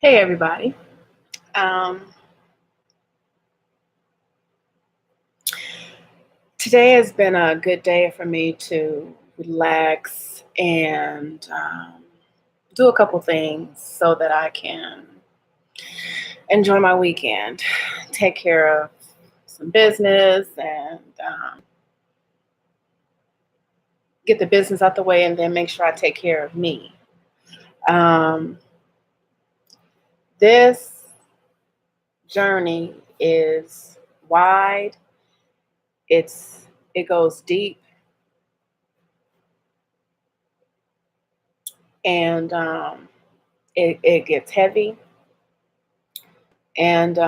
Hey everybody. Um, Today has been a good day for me to relax and do a couple things so that I can enjoy my weekend, take care of some business and get the business out the way and then make sure I take care of me. Um, this journey is wide, it goes deep, and it gets heavy. And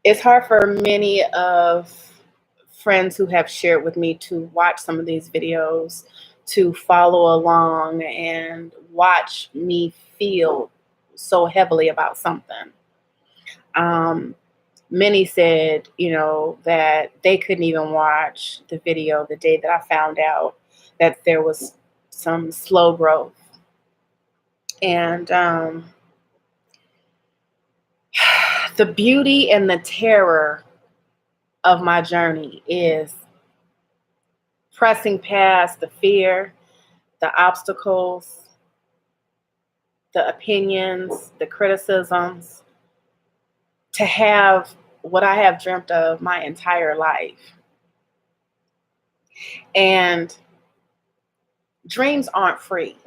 it's hard for many of friends who have shared with me to watch some of these videos, to follow along and watch me feel so heavily about something. Um, Many said, that they couldn't even watch the video the day that I found out that there was some slow growth. And the beauty and the terror of my journey is pressing past the fear, the obstacles, the opinions, the criticisms, to have what I have dreamt of my entire life. And dreams aren't free.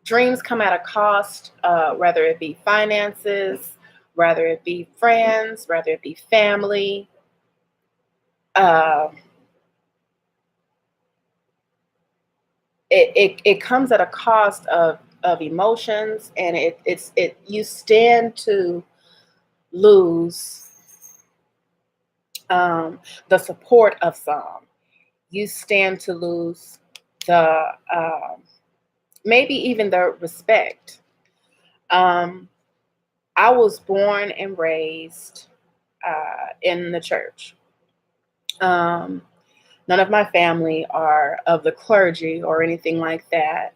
Dreams come at a cost, whether it be finances, whether it be friends, whether it be family. Uh, it comes at a cost of emotions, and it you stand to lose the support of some. You stand to lose the maybe even the respect. Um, I was born and raised in the church. Um, None of my family are of the clergy or anything like that.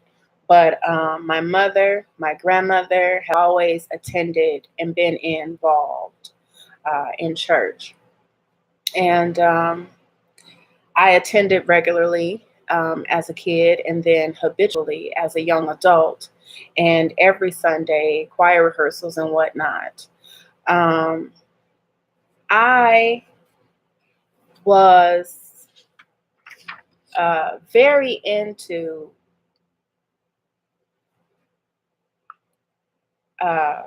But my mother, my grandmother have always attended and been involved in church. And I attended regularly as a kid and then habitually as a young adult, and every Sunday, choir rehearsals and whatnot. Um, I was very into uh,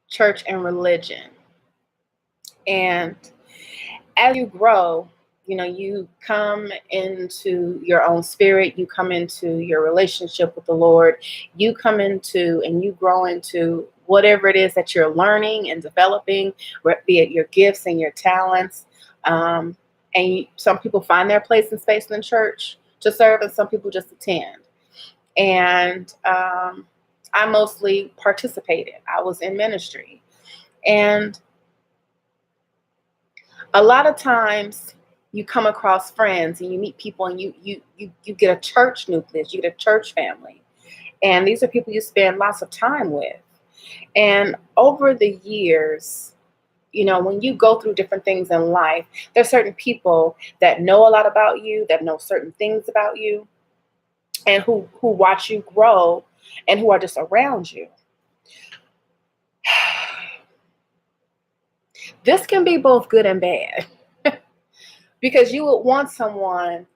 church and religion. And as you grow, you come into your own spirit, you come into your relationship with the Lord, you come into and you grow into whatever it is that you're learning and developing, be it your gifts and your talents. Um, and some people find their place and space in the church to serve, and some people just attend. And I mostly participated. I was in ministry. And a lot of times you come across friends and you meet people and you get a church nucleus, you get a church family. And these are people you spend lots of time with. And over the years, when you go through different things in life, there's certain people that know a lot about you, that know certain things about you, and who watch you grow and who are just around you. This can be both good and bad because you would want someone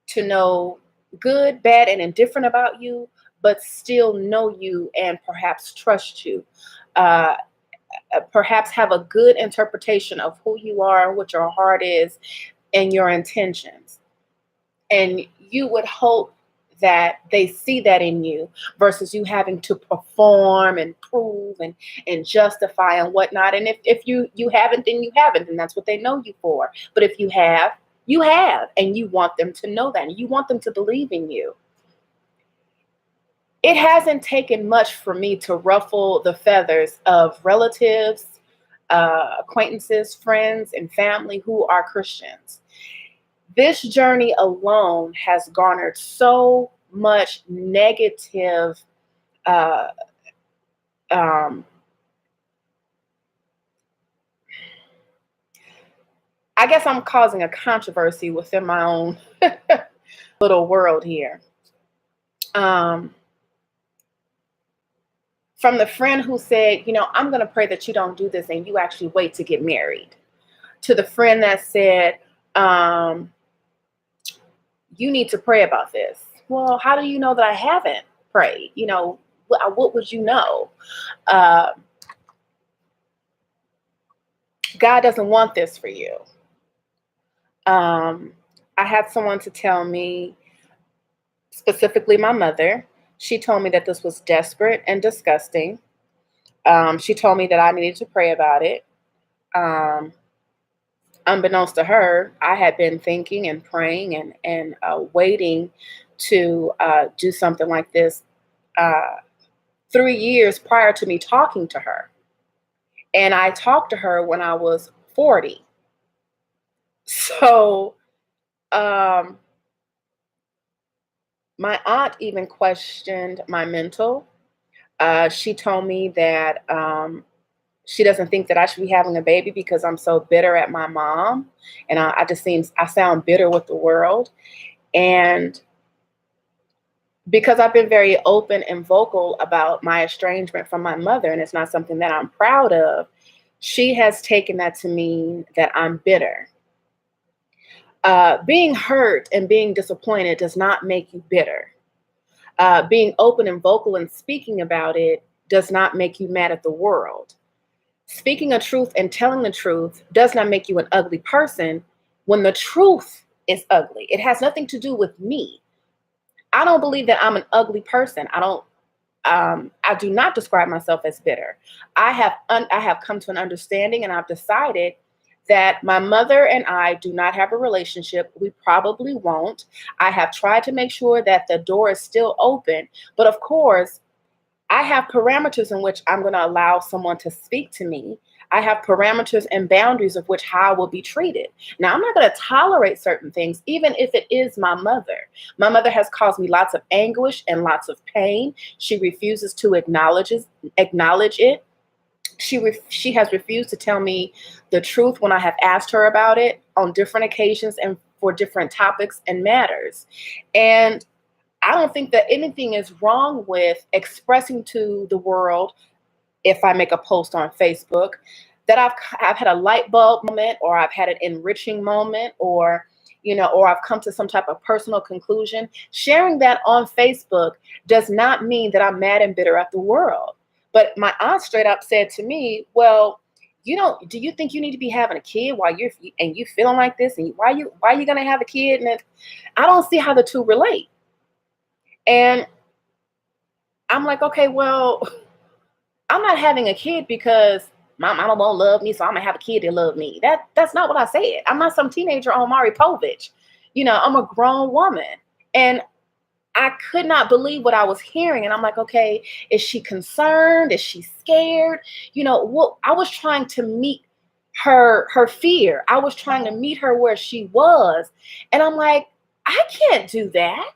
to know good, bad, and indifferent about you, but still know you and perhaps trust you. Uh, Perhaps have a good interpretation of who you are, what your heart is, and your intentions. And you would hope that they see that in you versus you having to perform and prove and justify and whatnot. And if you haven't, then you haven't, and that's what they know you for. But if you have, and you want them to know that, and you want them to believe in you. It hasn't taken much for me to ruffle the feathers of relatives, acquaintances, friends, and family who are Christians. This journey alone has garnered so much negative, uh, um, I guess I'm causing a controversy within my own little world here. Um, from the friend who said, I'm going to pray that you don't do this and you actually wait to get married, to the friend that said, um, you need to pray about this. Well, how do you know that I haven't prayed? What would you know? Uh, God doesn't want this for you. Um, I had someone to tell me, specifically my mother, she told me that this was desperate and disgusting. She told me that I needed to pray about it. Um, Unbeknownst to her, I had been thinking and praying and waiting to do something like this uh, 3 years prior to me talking to her. And I talked to her when I was 40. So um, my aunt even questioned my mental. She told me that she doesn't think that I should be having a baby because I'm so bitter at my mom, and I sound bitter with the world. And because I've been very open and vocal about my estrangement from my mother, and it's not something that I'm proud of, she has taken that to mean that I'm bitter. Being hurt and being disappointed does not make you bitter. Being open and vocal and speaking about it does not make you mad at the world. Speaking a truth and telling the truth does not make you an ugly person when the truth is ugly. It has nothing to do with me. I don't believe that I'm an ugly person. I do not describe myself as bitter. I have come to an understanding, and I've decided that my mother and I do not have a relationship. We probably won't. I have tried to make sure that the door is still open, but of course, I have parameters in which I'm going to allow someone to speak to me. I have parameters and boundaries of which how I will be treated. Now, I'm not going to tolerate certain things, even if it is my mother. My mother has caused me lots of anguish and lots of pain. She refuses to acknowledge it. She has refused to tell me the truth when I have asked her about it on different occasions and for different topics and matters. And I don't think that anything is wrong with expressing to the world, if I make a post on Facebook, that I've had a light bulb moment, or I've had an enriching moment, or I've come to some type of personal conclusion. Sharing that on Facebook does not mean that I'm mad and bitter at the world. But my aunt straight up said to me, "Well, do you think you need to be having a kid while you feeling like this, and why you gonna have a kid?" And I don't see how the two relate. And I'm like, okay, well, I'm not having a kid because my mama won't love me, so I'm gonna have a kid that love me. That's not what I said. I'm not some teenager on Maury Povich. I'm a grown woman. And I could not believe what I was hearing. And I'm like, okay, is she concerned? Is she scared? What I was trying to meet her fear. I was trying to meet her where she was. And I'm like, I can't do that.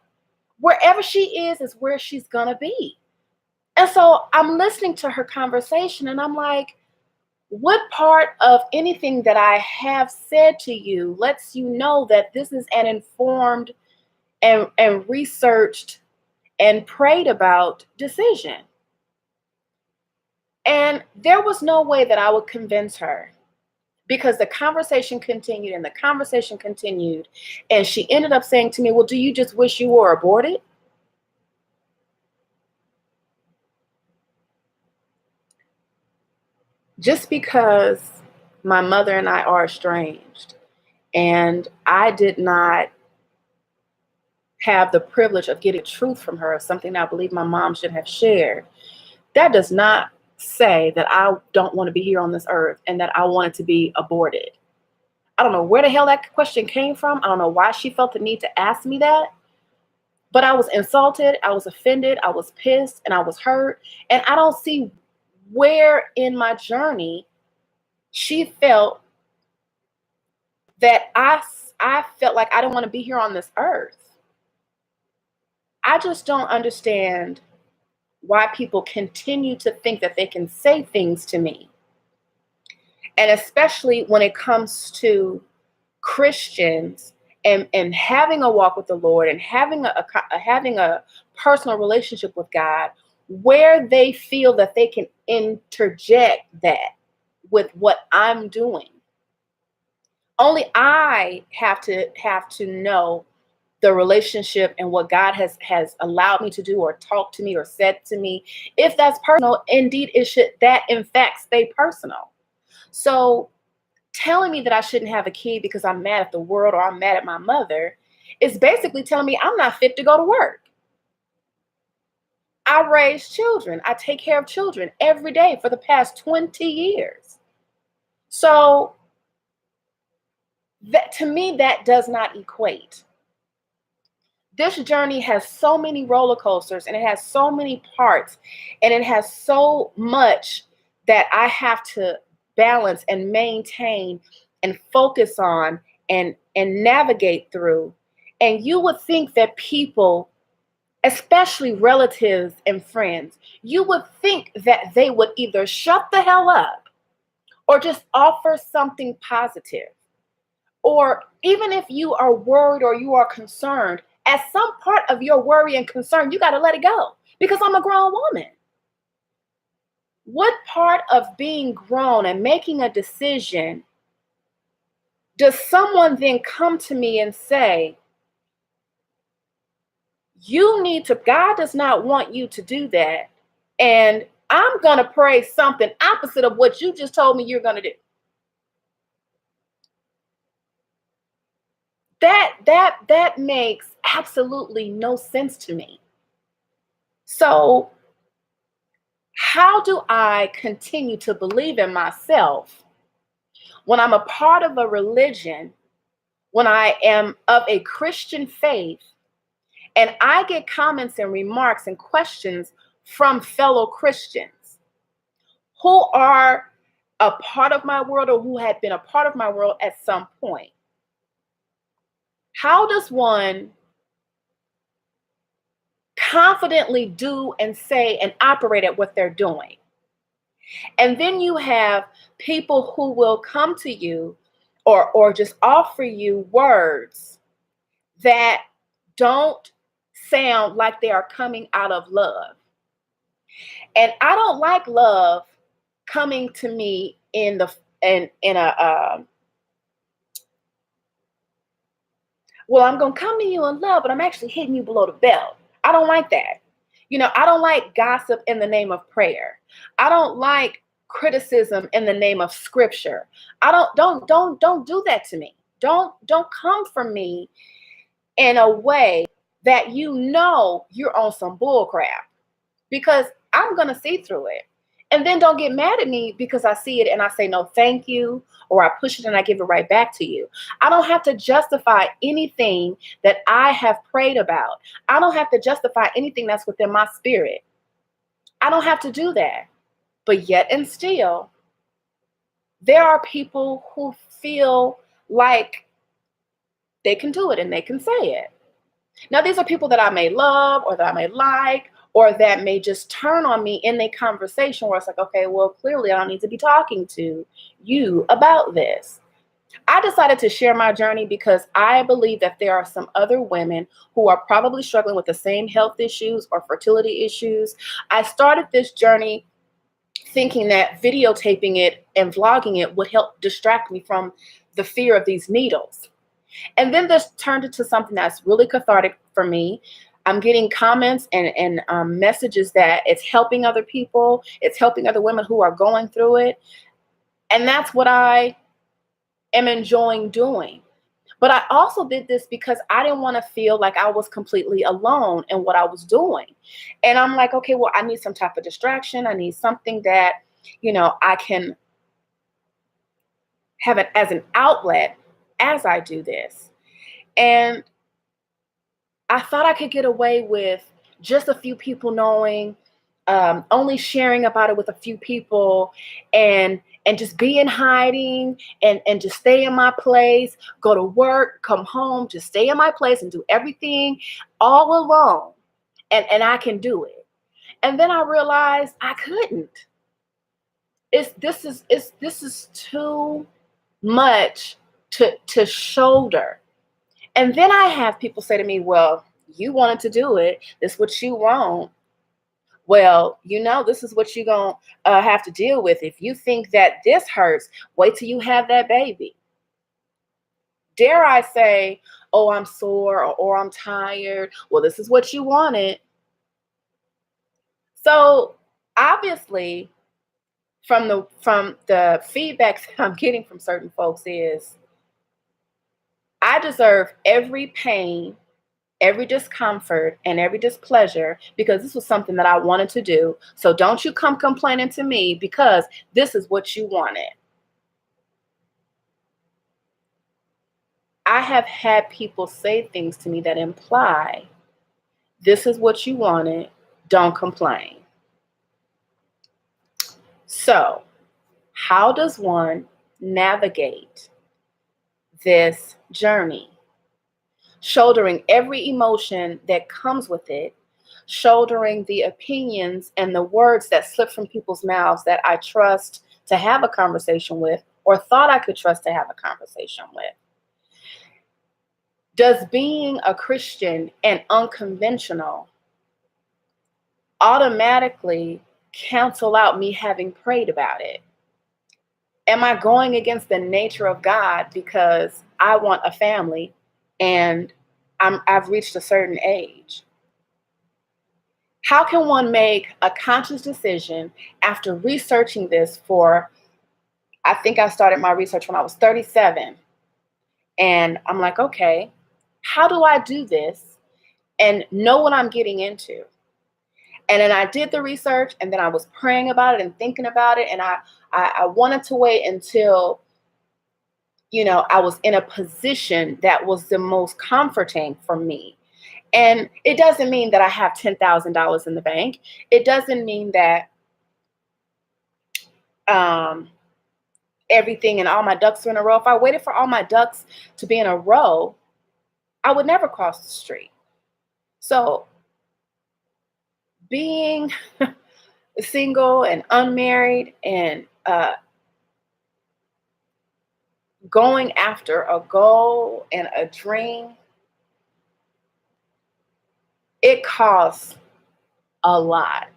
Wherever she is where she's gonna be. And so I'm listening to her conversation, and I'm like, what part of anything that I have said to you lets you know that this is an informed and researched and prayed about decision? And there was no way that I would convince her, because the conversation continued and the conversation continued. And she ended up saying to me, well, do you just wish you were aborted? Just because my mother and I are estranged, and I did not have the privilege of getting truth from her, something I believe my mom should have shared, that does not say that I don't want to be here on this earth and that I want it to be aborted. I don't know where the hell that question came from. I don't know why she felt the need to ask me that, but I was insulted, I was offended, I was pissed, and I was hurt. And I don't see where in my journey she felt that I felt like I didn't want to be here on this earth. I just don't understand why people continue to think that they can say things to me. And especially when it comes to Christians and having a walk with the Lord and having a personal relationship with God, where they feel that they can interject that with what I'm doing. Only I have to know the relationship and what God has allowed me to do or talked to me or said to me. If that's personal, indeed it should that in fact stay personal. So telling me that I shouldn't have a kid because I'm mad at the world or I'm mad at my mother is basically telling me I'm not fit to go to work. I raise children. I take care of children every day for the past 20 years. So that to me, that does not equate. This journey has so many roller coasters and it has so many parts and it has so much that I have to balance and maintain and focus on and navigate through. And you would think that people, especially relatives and friends, you would think that they would either shut the hell up or just offer something positive. Or even if you are worried or you are concerned, at some part of your worry and concern, you got to let it go because I'm a grown woman. What part of being grown and making a decision does someone then come to me and say, you need to, God does not want you to do that. And I'm going to pray something opposite of what you just told me you're going to do. That makes absolutely no sense to me. So how do I continue to believe in myself when I'm a part of a religion, when I am of a Christian faith, and I get comments and remarks and questions from fellow Christians who are a part of my world or who had been a part of my world at some point? How does one confidently do and say and operate at what they're doing? And then you have people who will come to you or just offer you words that don't sound like they are coming out of love. And I don't like love coming to me in a well, I'm gonna come to you in love, but I'm actually hitting you below the belt. I don't like that. I don't like gossip in the name of prayer. I don't like criticism in the name of scripture. I don't do that to me. Don't come for me in a way that you're on some bull crap, because I'm gonna see through it. And then don't get mad at me because I see it and I say no thank you, or I push it and I give it right back to you. I don't have to justify anything that I have prayed about. I don't have to justify anything that's within my spirit. I don't have to do that. But yet and still, there are people who feel like they can do it and they can say it. Now, these are people that I may love or that I may like, or that may just turn on me in a conversation where it's like, okay, well, clearly I don't need to be talking to you about this. I decided to share my journey because I believe that there are some other women who are probably struggling with the same health issues or fertility issues. I started this journey thinking that videotaping it and vlogging it would help distract me from the fear of these needles. And then this turned into something that's really cathartic for me. I'm getting comments and messages that it's helping other people. It's helping other women who are going through it. And that's what I am enjoying doing. But I also did this because I didn't want to feel like I was completely alone in what I was doing. And I'm like, okay, well, I need some type of distraction. I need something that, I can have it as an outlet as I do this. And I thought I could get away with just a few people knowing, only sharing about it with a few people, and and just be in hiding and just stay in my place, go to work, come home, just stay in my place and do everything all alone. And I can do it. And then I realized I couldn't. This is too much to shoulder. And then I have people say to me, well, you wanted to do it. This is what you want. Well, this is what you're going to have to deal with. If you think that this hurts, wait till you have that baby. Dare I say, oh, I'm sore or I'm tired. Well, this is what you wanted. So obviously, from the feedback that I'm getting from certain folks is I deserve every pain, every discomfort, and every displeasure because this was something that I wanted to do. So don't you come complaining to me because this is what you wanted. I have had people say things to me that imply this is what you wanted, don't complain. So, how does one navigate this journey? Shouldering every emotion that comes with it, shouldering the opinions and the words that slip from people's mouths that I trust to have a conversation with or thought I could trust to have a conversation with. Does being a Christian and unconventional automatically cancel out me having prayed about it? Am I going against the nature of God because I want a family and I've reached a certain age? How can one make a conscious decision after researching this for, I think I started my research when I was 37. And I'm like, okay, how do I do this and know what I'm getting into? And then I did the research and then I was praying about it and thinking about it. And I wanted to wait until, I was in a position that was the most comforting for me. And it doesn't mean that I have $10,000 in the bank. It doesn't mean that everything and all my ducks are in a row. If I waited for all my ducks to be in a row, I would never cross the street. So being single and unmarried and going after a goal and a dream, it costs a lot.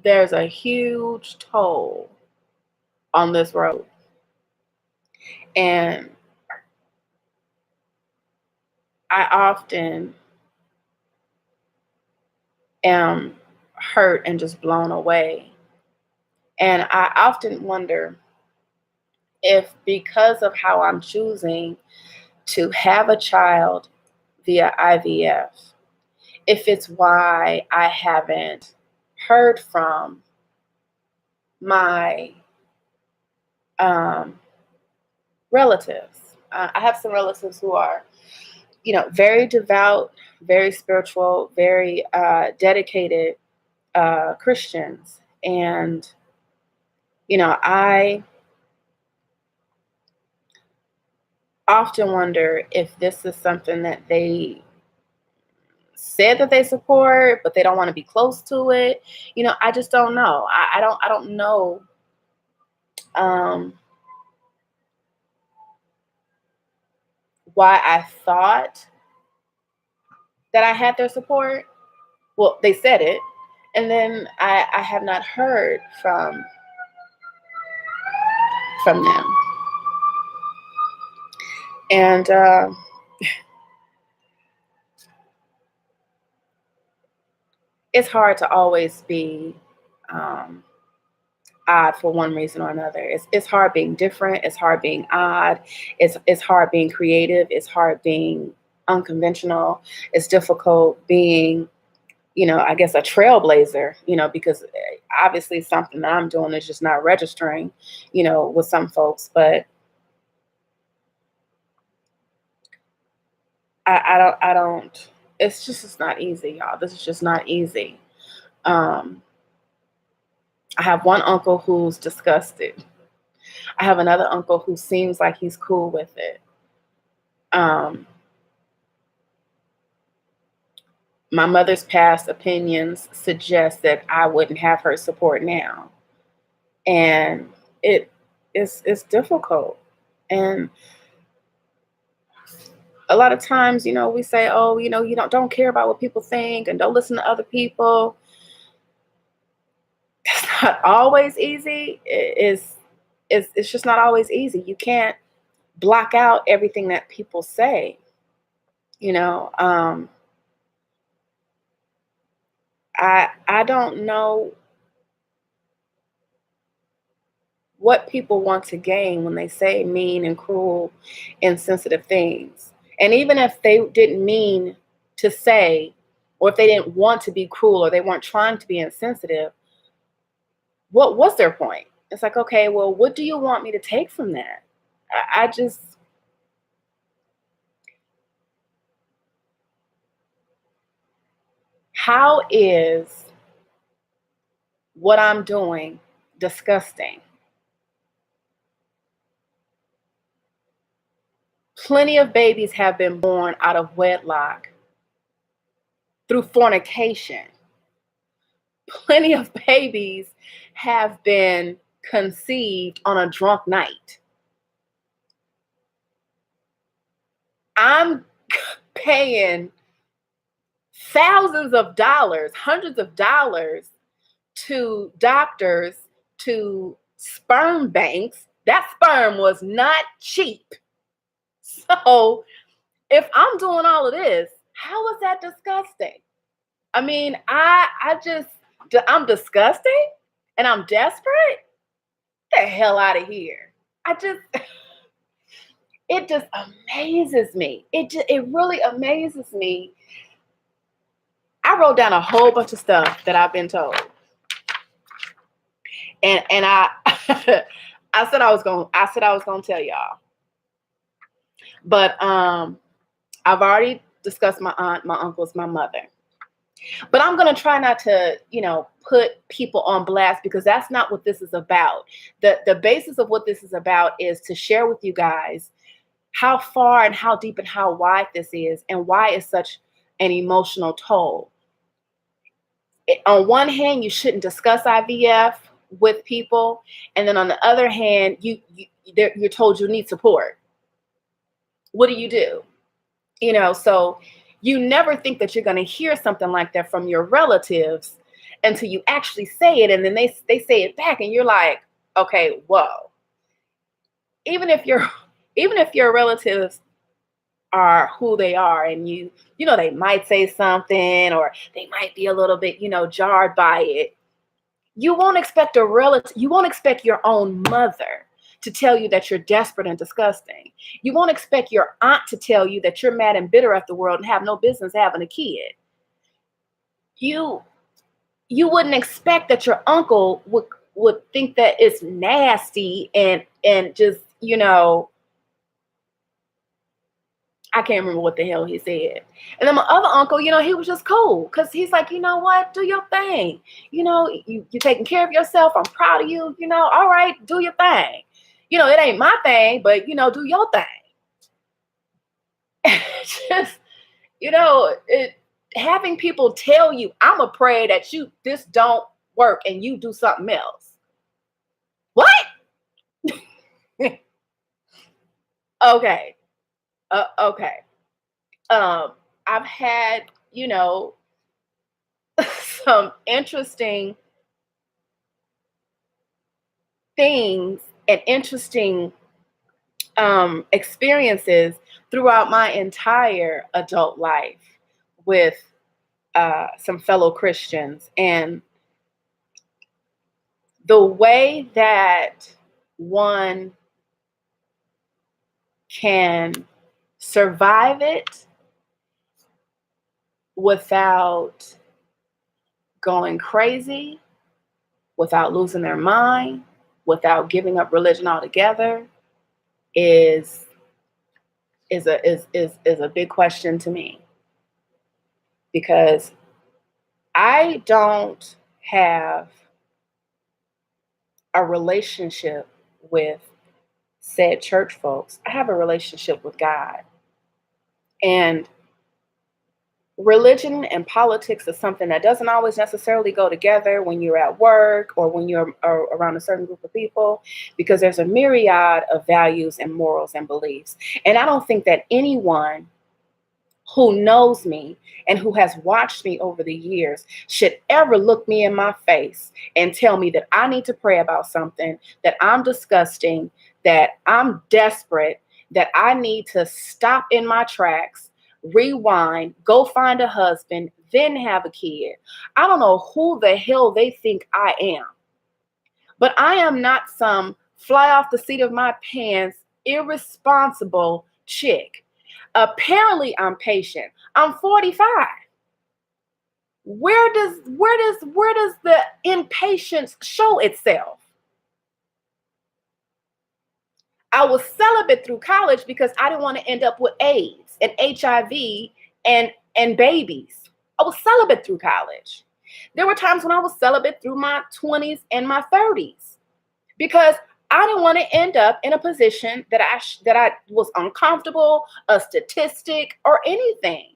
There's a huge toll on this road. And I often am hurt and just blown away. And I often wonder if because of how I'm choosing to have a child via IVF, if it's why I haven't heard from my relatives. I have some relatives who are, very devout, very spiritual, very dedicated Christians. And, I often wonder if this is something that they said that they support, but they don't want to be close to it. I just don't know. I don't know. Why I thought that I had their support. Well, they said it, and then I have not heard from them. And it's hard to always be odd for one reason or another. It's hard being different. It's hard being odd. It's hard being creative. It's hard being unconventional. It's difficult being, I guess a trailblazer, because obviously something that I'm doing is just not registering, with some folks. But I don't, it's not easy, y'all. This is just not easy. I have one uncle who's disgusted. I have another uncle who seems like he's cool with it. Um, my mother's past opinions suggest that I wouldn't have her support now, and it's difficult. And a lot of times, we say, oh, you don't care about what people think and don't listen to other people. It's not always easy. It's just not always easy. You can't block out everything that people say. You know, I don't know what people want to gain when they say mean and cruel, insensitive things. And even if they didn't mean to say, or if they didn't want to be cruel, or they weren't trying to be insensitive, what was their point? It's like, okay, well, what do you want me to take from that? I just, how is what I'm doing disgusting? Plenty of babies have been born out of wedlock through fornication. Plenty of babies have been conceived on a drunk night. I'm paying thousands of dollars, hundreds of dollars to doctors, to sperm banks. That sperm was not cheap. So if I'm doing all of this, how is that disgusting? I mean, I'm disgusting and I'm desperate. Get the hell out of here. It just amazes me. It really amazes me. I wrote down a whole bunch of stuff that I've been told. And I I said I was gonna tell y'all. But I've already discussed my aunt, my uncles, my mother. But I'm going to try not to, put people on blast, because that's not what this is about. The basis of what this is about is to share with you guys how far and how deep and how wide this is, and why it's such an emotional toll. On one hand, you shouldn't discuss IVF with people, and then on the other hand, you're told you need support. What do? So you never think that you're going to hear something like that from your relatives until you actually say it, and then they say it back, and you're like, okay, whoa. Even if your relatives are who they are, and they might say something, or they might be a little bit jarred by it, you won't expect your own mother to tell you that you're desperate and disgusting. You won't expect your aunt to tell you that you're mad and bitter at the world and have no business having a kid. You wouldn't expect that your uncle would think that it's nasty, and just, I can't remember what the hell he said. And then my other uncle, he was just cool, because he's like, you know what, do your thing. You're taking care of yourself. I'm proud of you. All right, do your thing. It ain't my thing, but do your thing. Just, having people tell you, I'm a pray that this don't work and you do something else. What? Okay. Okay. I've had, some interesting things and interesting experiences throughout my entire adult life with some fellow Christians. And the way that one can survive it without going crazy, without losing their mind, without giving up religion altogether, is a big question to me, because I don't have a relationship with said church folks. I have a relationship with God. And religion and politics is something that doesn't always necessarily go together when you're at work or when you're around a certain group of people, because there's a myriad of values and morals and beliefs. And I don't think that anyone who knows me and who has watched me over the years should ever look me in my face and tell me that I need to pray about something, that I'm disgusting, that I'm desperate, that I need to stop in my tracks, rewind, go find a husband, then have a kid. I don't know who the hell they think I am, but I am not some fly off the seat of my pants, irresponsible chick. Apparently, I'm patient. I'm 45. Where does the impatience show itself? I was celibate through college because I didn't want to end up with AIDS and HIV and babies. I was celibate through college. There were times when I was celibate through my 20s and my 30s because I didn't want to end up in a position that I was uncomfortable, a statistic, or anything.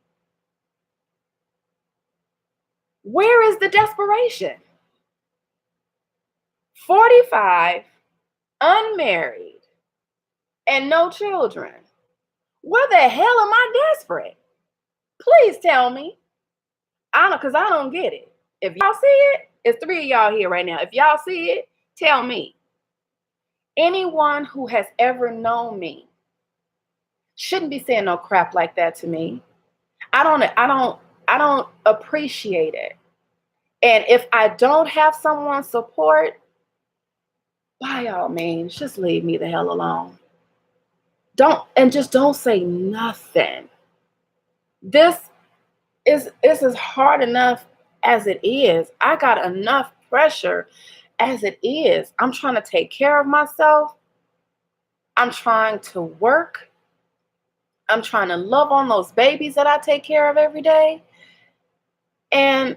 Where is the desperation? 45, unmarried, and no children. Where the hell am I desperate? Please tell me. I don't, because I don't get it. If y'all see it, it's 3 of y'all here right now. If y'all see it, tell me. Anyone who has ever known me shouldn't be saying no crap like that to me. I don't appreciate it. And if I don't have someone's support, by all means, just leave me the hell alone. Just don't say nothing. This is hard enough as it is. I got enough pressure as it is. I'm trying to take care of myself. I'm trying to work. I'm trying to love on those babies that I take care of every day. And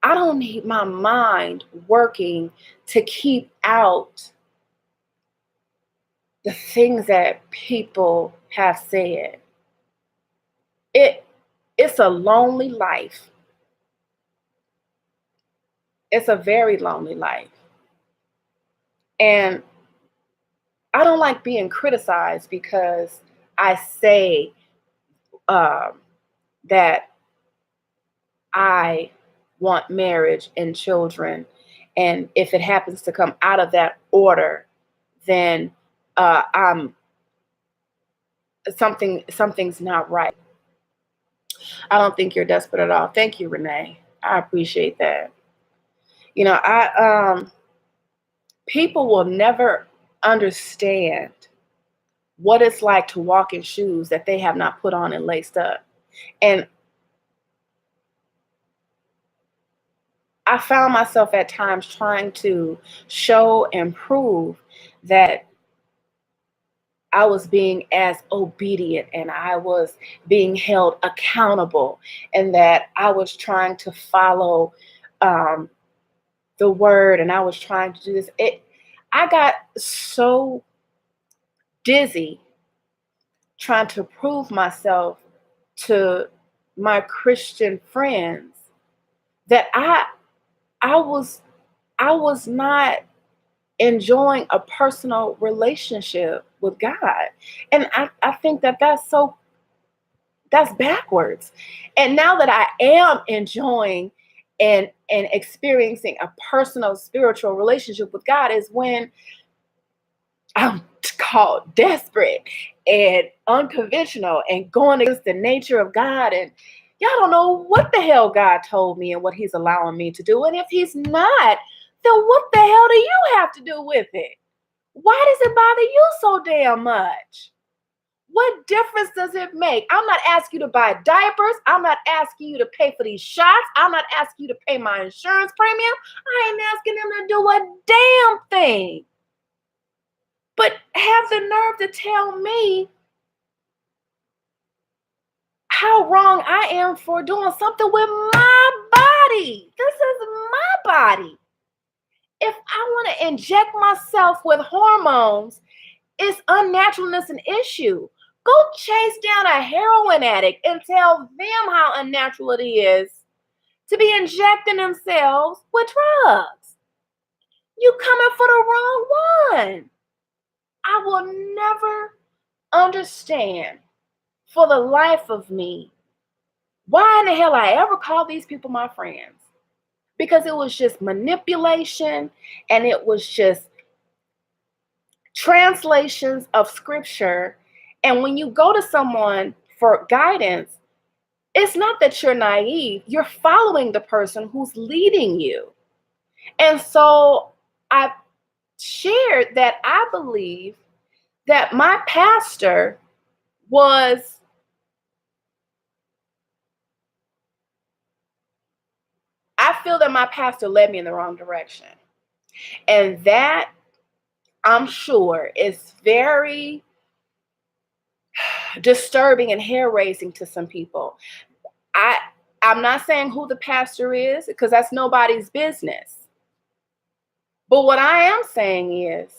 I don't need my mind working to keep out the things that people have said. It's a lonely life. It's a very lonely life. And I don't like being criticized because I say that I want marriage and children. And if it happens to come out of that order, then I'm something's not right. I don't think you're desperate at all. Thank you, Renee. I appreciate that. People will never understand what it's like to walk in shoes that they have not put on and laced up. And I found myself at times trying to show and prove that I was being as obedient and I was being held accountable and that I was trying to follow the word and I was trying to do this. I got so dizzy trying to prove myself to my Christian friends that I was not enjoying a personal relationship with God. And I think that's backwards. And now that I am enjoying and experiencing a personal spiritual relationship with God is when I'm called desperate and unconventional and going against the nature of God. And y'all don't know what the hell God told me and what he's allowing me to do. And if he's not, then what the hell do you have to do with it? Why does it bother you so damn much? What difference does it make? I'm not asking you to buy diapers. I'm not asking you to pay for these shots. I'm not asking you to pay my insurance premium. I ain't asking them to do a damn thing. But have the nerve to tell me how wrong I am for doing something with my body. This is my body. If I want to inject myself with hormones, is unnaturalness an issue? Go chase down a heroin addict and tell them how unnatural it is to be injecting themselves with drugs. You coming for the wrong one. I will never understand for the life of me why in the hell I ever called these people my friends. Because it was just manipulation and it was just translations of scripture. And when you go to someone for guidance, it's not that you're naive, you're following the person who's leading you. And so I shared that I believe that my pastor was I feel that my pastor led me in the wrong direction. And that, I'm sure, is very disturbing and hair-raising to some people. I'm not saying who the pastor is, because that's nobody's business. But what I am saying is,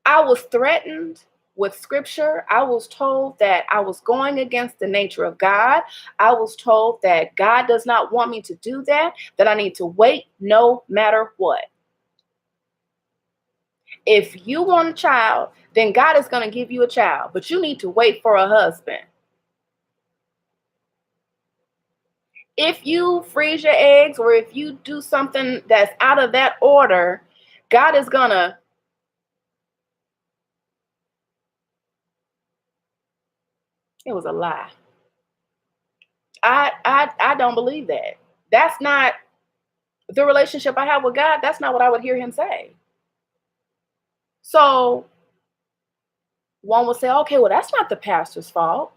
I was threatened with scripture. I was told that I was going against the nature of God. I was told that God does not want me to do that I need to wait no matter what. If you want a child, then God is going to give you a child, but you need to wait for a husband. If you freeze your eggs or if you do something that's out of that order, God is going to. It was a lie. I don't believe that. That's not the relationship I have with God. That's not what I would hear him say. So one would say, okay, well, that's not the pastor's fault.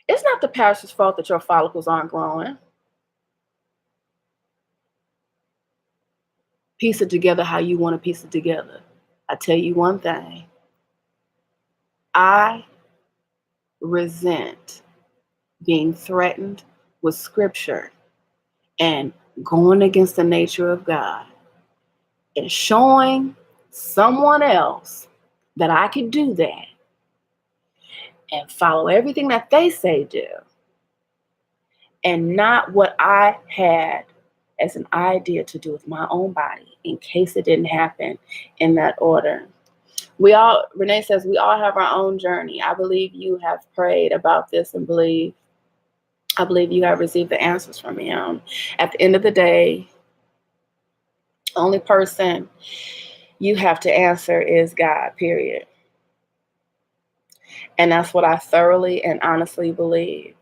It's not the pastor's fault that your follicles aren't growing. Piece it together how you want to piece it together. I tell you one thing. I resent being threatened with scripture and going against the nature of God and showing someone else that I could do that and follow everything that they say do, and not what I had as an idea to do with my own body in case it didn't happen in that order. Renee says, we all have our own journey. I believe you have prayed about this and I believe you have received the answers from him. At the end of the day, only person you have to answer is God, period. And that's what I thoroughly and honestly believe.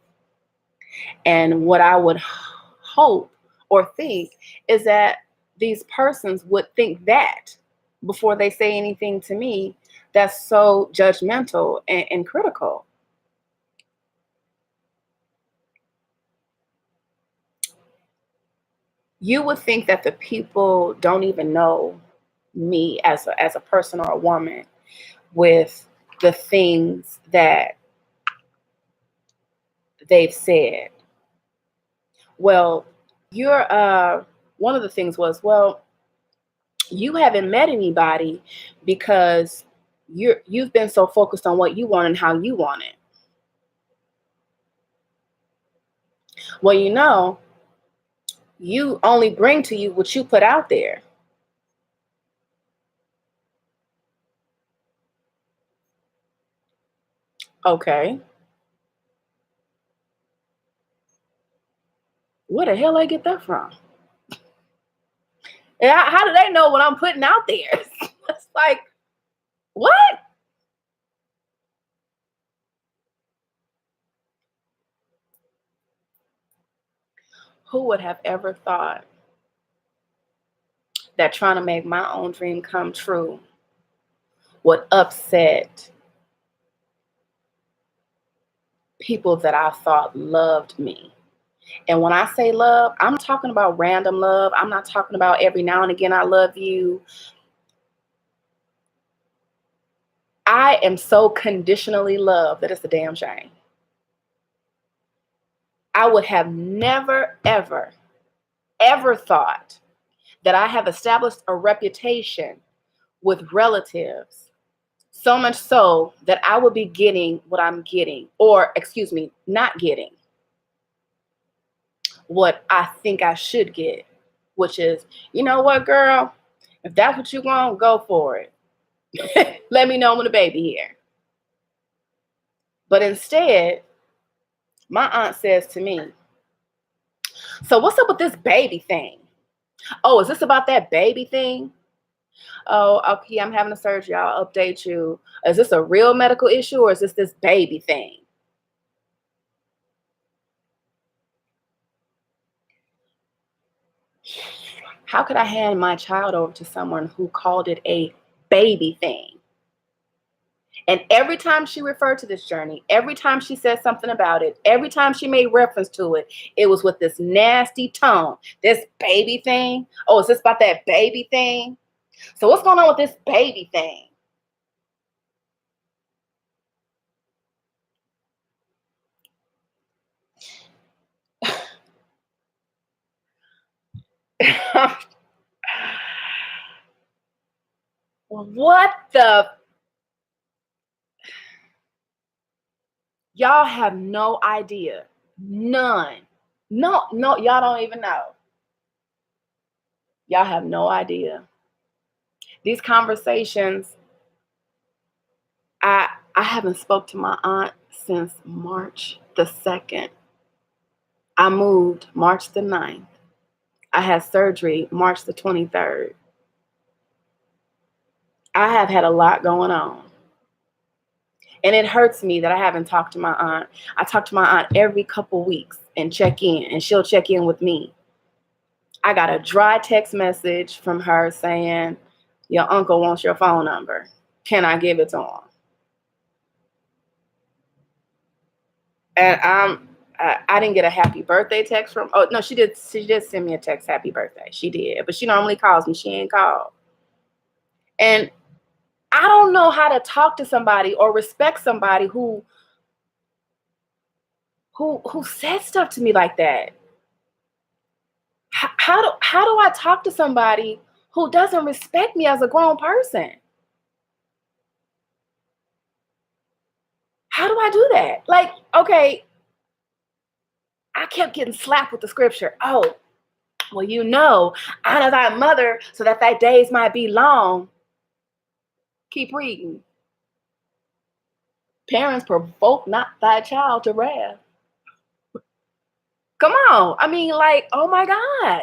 And what I would hope or think is that these persons would think that before they say anything to me that's so judgmental and critical. You would think that the people don't even know me as a person or a woman with the things that they've said. Well, one of the things was, well, you haven't met anybody because you've been so focused on what you want and how you want it. Well, you only bring to you what you put out there. Okay. Where the hell I get that from? And how do they know what I'm putting out there? It's like, what? Who would have ever thought that trying to make my own dream come true would upset people that I thought loved me? And when I say love, I'm talking about random love. I'm not talking about every now and again, I love you. I am so conditionally loved that it's a damn shame. I would have never, ever, ever thought that I have established a reputation with relatives, so much so that I would be getting what I'm getting, or excuse me, not getting what I think I should get, which is, you know what, girl, if that's what you want, go for it. Let me know when the baby here. But instead, my aunt says to me, so what's up with this baby thing? Oh, is this about that baby thing? Oh, okay, I'm having a surgery. I'll update you. Is this a real medical issue, or is this baby thing? How could I hand my child over to someone who called it a baby thing? And every time she referred to this journey, every time she said something about it, every time she made reference to it, it was with this nasty tone. This baby thing. Oh, is this about that baby thing? So what's going on with this baby thing? What the? Y'all have no idea. None. No, y'all don't even know. Y'all have no idea. These conversations, I haven't spoke to my aunt since March the 2nd. I moved March the 9th. I had surgery March the 23rd. I have had a lot going on. And it hurts me that I haven't talked to my aunt. I talk to my aunt every couple weeks and check in, and she'll check in with me. I got a dry text message from her saying, your uncle wants your phone number. Can I give it to him? And I didn't get a happy birthday text from, oh no, she did send me a text, happy birthday. She did, but she normally calls me. She ain't called. And I don't know how to talk to somebody or respect somebody who said stuff to me like that. How do I talk to somebody who doesn't respect me as a grown person? How do I do that? Like, okay, I kept getting slapped with the scripture. Oh, well, you know, honor thy mother so that thy days might be long. Keep reading. Parents, provoke not thy child to wrath. Come on. I mean, like, oh my God.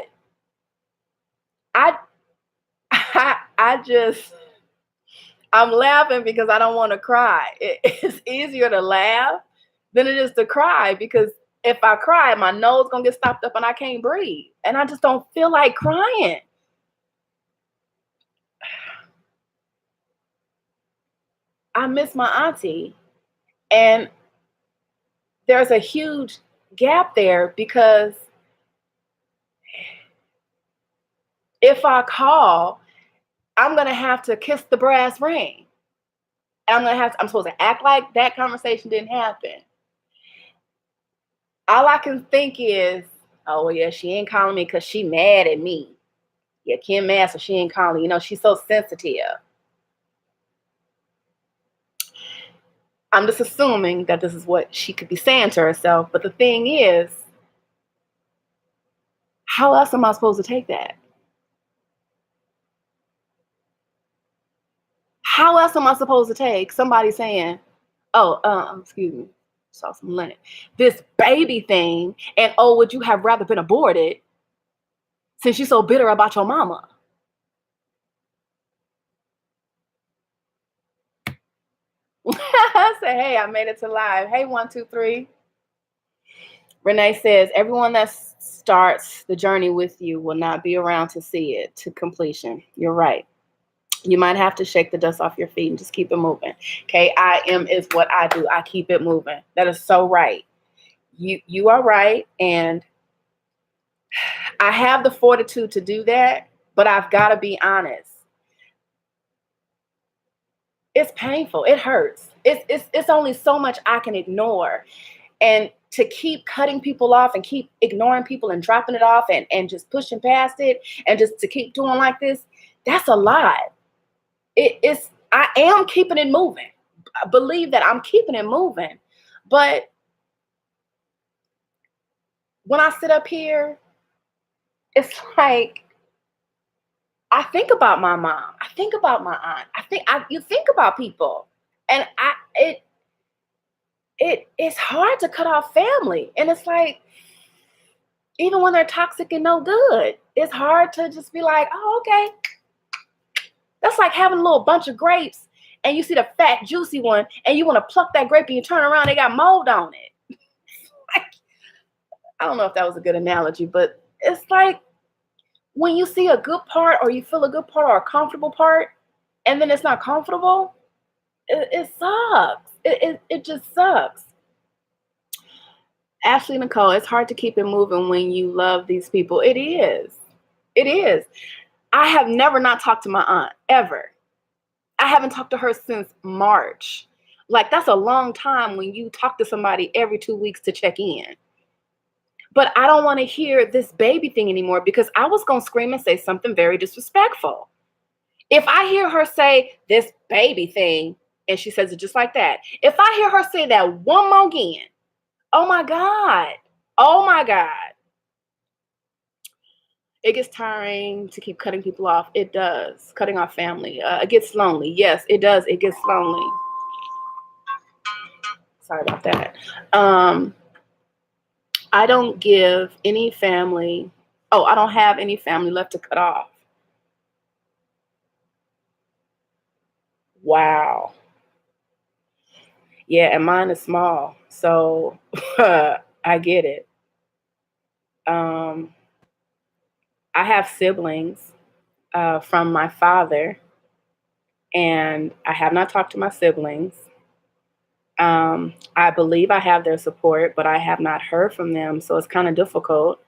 I'm laughing because I don't want to cry. It's easier to laugh than it is to cry, because if I cry, my nose gonna get stopped up and I can't breathe. And I just don't feel like crying. I miss my auntie. And there's a huge gap there, because if I call, I'm gonna have to kiss the brass ring. And I'm supposed to act like that conversation didn't happen. All I can think is, oh well, yeah, she ain't calling me because she mad at me. Yeah, Kim mad, so she ain't calling. You know, she's so sensitive. I'm just assuming that this is what she could be saying to herself. But the thing is, how else am I supposed to take that? How else am I supposed to take somebody saying, oh, excuse me, saw some linen, this baby thing, and oh, would you have rather been aborted since you're so bitter about your mama? I say, hey, I made it to live. Hey, 123. Renee says, everyone that starts the journey with you will not be around to see it to completion. You're right. You might have to shake the dust off your feet and just keep it moving. KIM is what I do. I keep it moving. That is so right. You are right. And I have the fortitude to do that, but I've got to be honest. It's painful. It hurts. It's only so much I can ignore. And to keep cutting people off and keep ignoring people and dropping it off and just pushing past it and just to keep doing like this, that's a lot. I am keeping it moving. I believe that I'm keeping it moving. But when I sit up here, it's like I think about my mom. I think about my aunt. You think about people. And it's hard to cut off family. And it's like, even when they're toxic and no good, it's hard to just be like, oh, okay. That's like having a little bunch of grapes and you see the fat, juicy one and you want to pluck that grape and you turn around, they got mold on it. Like, I don't know if that was a good analogy, but it's like when you see a good part or you feel a good part or a comfortable part and then it's not comfortable, it sucks. It just sucks. Ashley Nicole, it's hard to keep it moving when you love these people. It is. It is. I have never not talked to my aunt, ever. I haven't talked to her since March. Like, that's a long time when you talk to somebody every 2 weeks to check in. But I don't want to hear this baby thing anymore because I was going to scream and say something very disrespectful. If I hear her say this baby thing, and she says it just like that, if I hear her say that one more again, oh my God. Oh my God. It gets tiring to keep cutting people off. It does. Cutting off family. It gets lonely. Yes, it does. It gets lonely. Sorry about that. I don't give any family. Oh, I don't have any family left to cut off. Wow. Yeah, and mine is small. So I get it. I have siblings from my father, and I have not talked to my siblings. I believe I have their support, but I have not heard from them, so it's kind of difficult.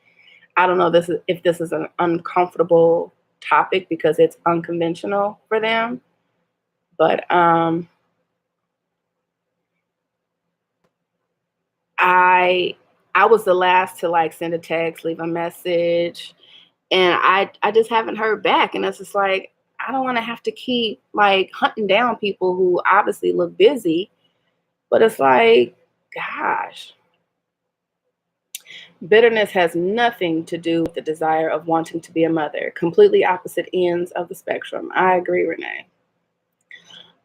I don't know if this is an uncomfortable topic because it's unconventional for them, but I was the last to like send a text, leave a message, and I just haven't heard back, and it's just like I don't want to have to keep like hunting down people who obviously look busy, but it's like, gosh. Bitterness has nothing to do with the desire of wanting to be a mother. Completely opposite ends of the spectrum. I agree, Renee.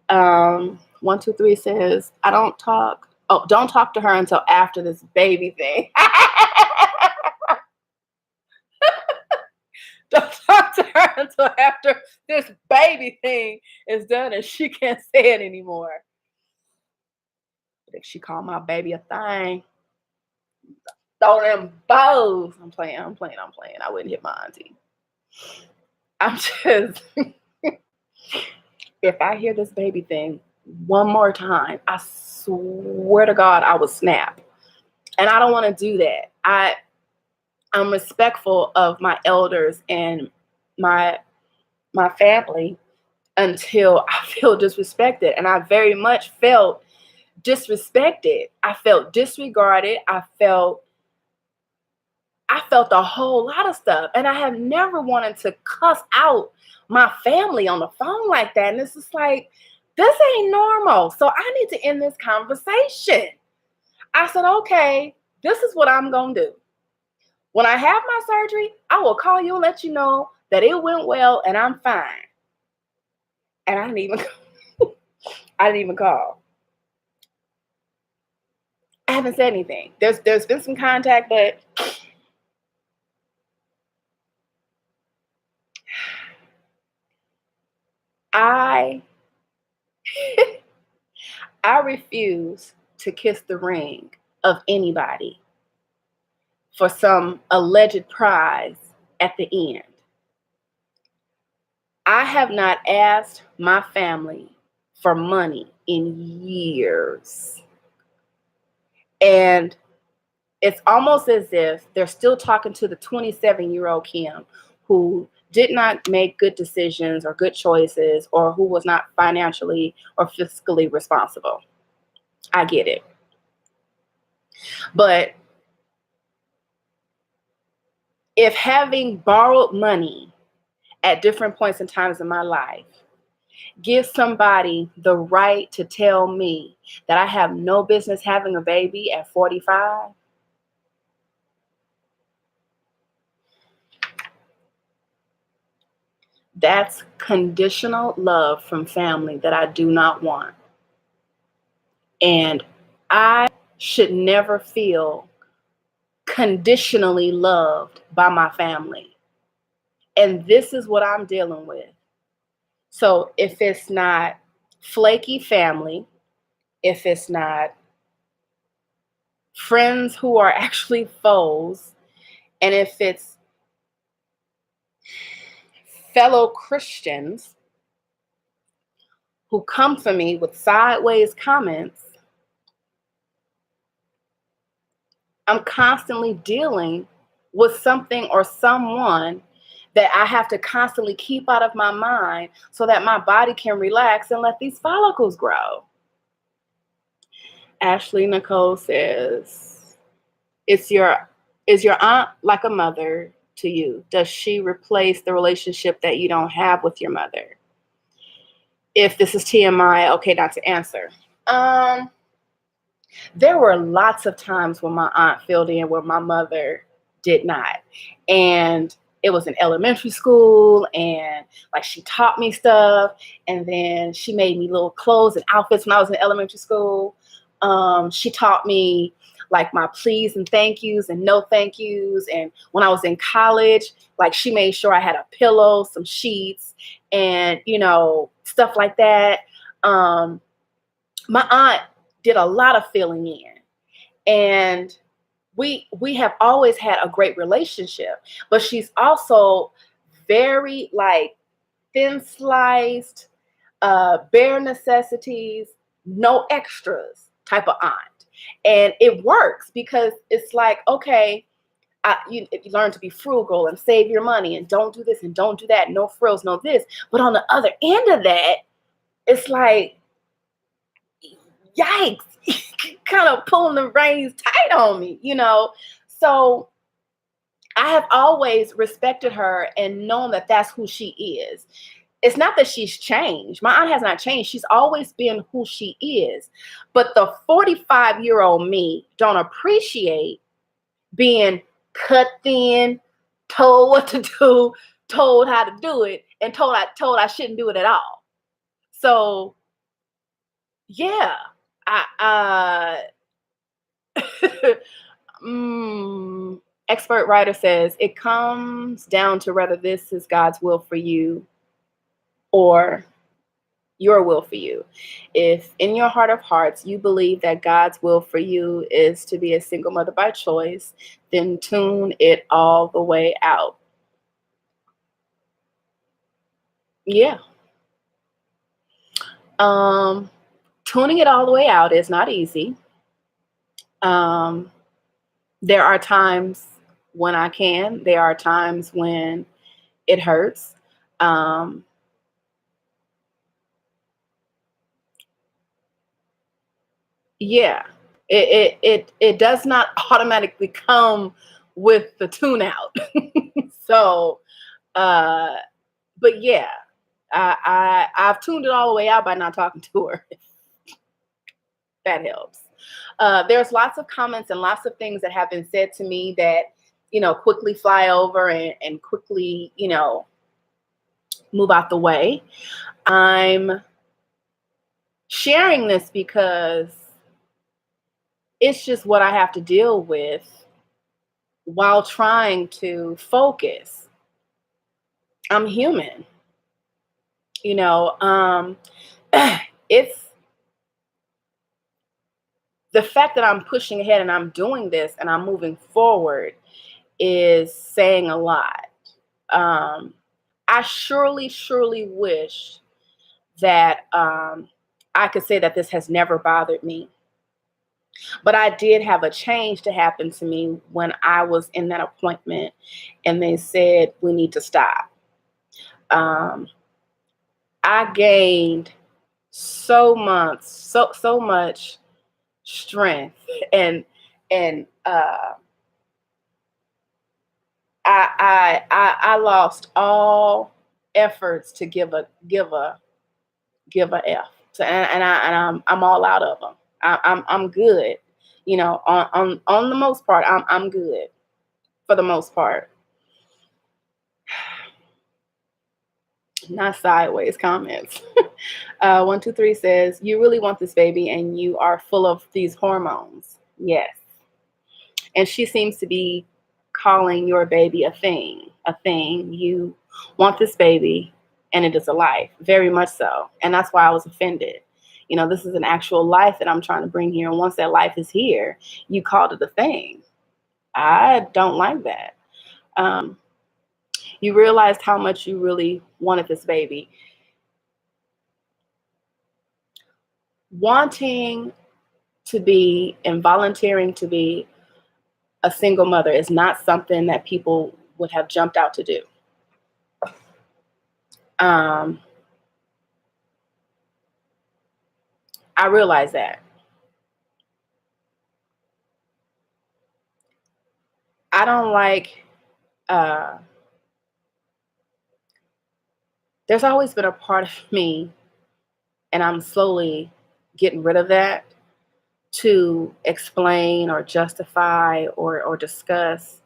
123 says, I don't talk. Oh, don't talk to her until after this baby thing. Don't talk to her until after this baby thing is done and she can't say it anymore. But if she called my baby a thing, throw them bows. I'm playing. I wouldn't hit my auntie. I'm just, if I hear this baby thing one more time, I swear to God, I will snap. And I don't want to do that. I'm respectful of my elders and my family until I feel disrespected. And I very much felt disrespected. I felt disregarded. I felt a whole lot of stuff. And I have never wanted to cuss out my family on the phone like that. And it's just like, this ain't normal. So I need to end this conversation. I said, okay, this is what I'm going to do. When I have my surgery, I will call you and let you know that it went well and I'm fine. And I didn't even call. I haven't said anything. There's been some contact, but I refuse to kiss the ring of anybody for some alleged prize at the end. I have not asked my family for money in years. And it's almost as if they're still talking to the 27-year-old Kim who did not make good decisions or good choices or who was not financially or fiscally responsible. I get it. But if having borrowed money at different points in times in my life gives somebody the right to tell me that I have no business having a baby at 45, that's conditional love from family that I do not want. And I should never feel conditionally loved by my family. And this is what I'm dealing with. So if it's not flaky family, if it's not friends who are actually foes, and if it's fellow Christians who come for me with sideways comments, I'm constantly dealing with something or someone that I have to constantly keep out of my mind so that my body can relax and let these follicles grow. Ashley Nicole says, is your aunt like a mother to you? Does she replace the relationship that you don't have with your mother? If this is TMI, okay, not to answer. There were lots of times when my aunt filled in where my mother did not. And it was in elementary school, and like she taught me stuff, and then she made me little clothes and outfits when I was in elementary school. She taught me like my please and thank yous and no thank yous. And when I was in college, like she made sure I had a pillow, some sheets, and stuff like that. My aunt did a lot of filling in, and we have always had a great relationship, but she's also very like thin sliced, bare necessities, no extras type of aunt. And it works because it's like, okay, you learn to be frugal and save your money and don't do this and don't do that, no frills, no this. But on the other end of that, it's like, yikes, kind of pulling the reins tight on me, So I have always respected her and known that that's who she is. It's not that she's changed. My aunt has not changed. She's always been who she is. But the 45-year-old me don't appreciate being cut thin, told what to do, told how to do it, and told I shouldn't do it at all. So yeah, expert writer says it comes down to whether this is God's will for you or your will for you. If in your heart of hearts you believe that God's will for you is to be a single mother by choice, then tune it all the way out. Yeah. Tuning it all the way out is not easy. There are times when I can. There are times when it hurts. Yeah, it does not automatically come with the tune out. So, but yeah, I've tuned it all the way out by not talking to her. That helps. There's lots of comments and lots of things that have been said to me that quickly fly over and quickly move out the way. I'm sharing this because it's just what I have to deal with while trying to focus. I'm human, it's the fact that I'm pushing ahead and I'm doing this and I'm moving forward is saying a lot. I surely wish that I could say that this has never bothered me. But I did have a change to happen to me when I was in that appointment and they said, we need to stop. I gained so much strength and And I lost all efforts to give a F. So I'm all out of them. I'm good. You know, on the most part, I'm good for the most part. Not sideways comments. 123 says, you really want this baby and you are full of these hormones. Yes. And she seems to be calling your baby a thing. You want this baby and it is a life, very much so. And that's why I was offended. You know, this is an actual life that I'm trying to bring here. And once that life is here, you called it a thing. I don't like that. You realized how much you really wanted this baby. Wanting to be and volunteering to be a single mother is not something that people would have jumped out to do. I realize that. I don't like, there's always been a part of me, and I'm slowly getting rid of that, to explain or justify or discuss,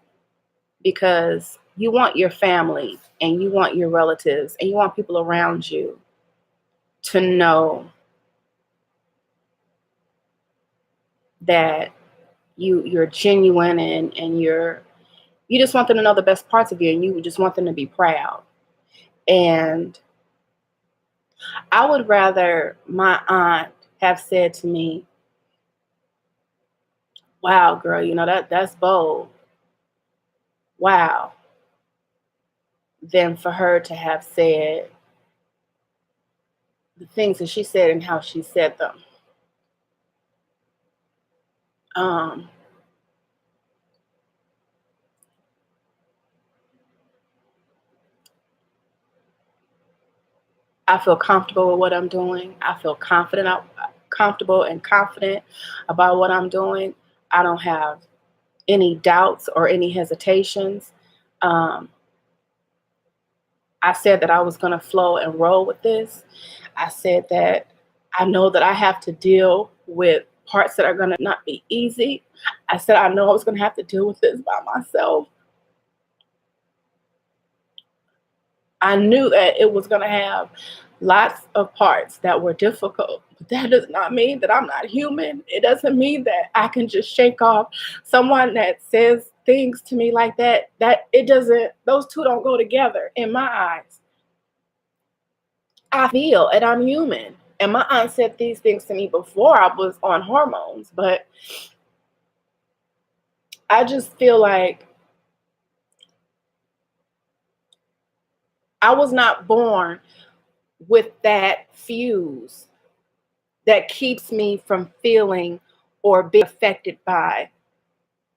because you want your family and you want your relatives and you want people around you to know that you're genuine and you just want them to know the best parts of you, and you just want them to be proud. And I would rather my aunt have said to me, wow, girl, you know, that's bold. Wow. Than for her to have said the things that she said and how she said them. I feel comfortable with what I'm doing. I feel comfortable and confident about what I'm doing. I don't have any doubts or any hesitations. I said that I was going to flow and roll with this. I said that I know that I have to deal with parts that are going to not be easy. I said I know I was going to have to deal with this by myself. I knew that it was going to have lots of parts that were difficult, but that does not mean that I'm not human. It doesn't mean that I can just shake off someone that says things to me like that. That it doesn't, those two don't go together in my eyes. I feel, and I'm human. And my aunt said these things to me before I was on hormones, but I just feel like I was not born with that fuse that keeps me from feeling or being affected by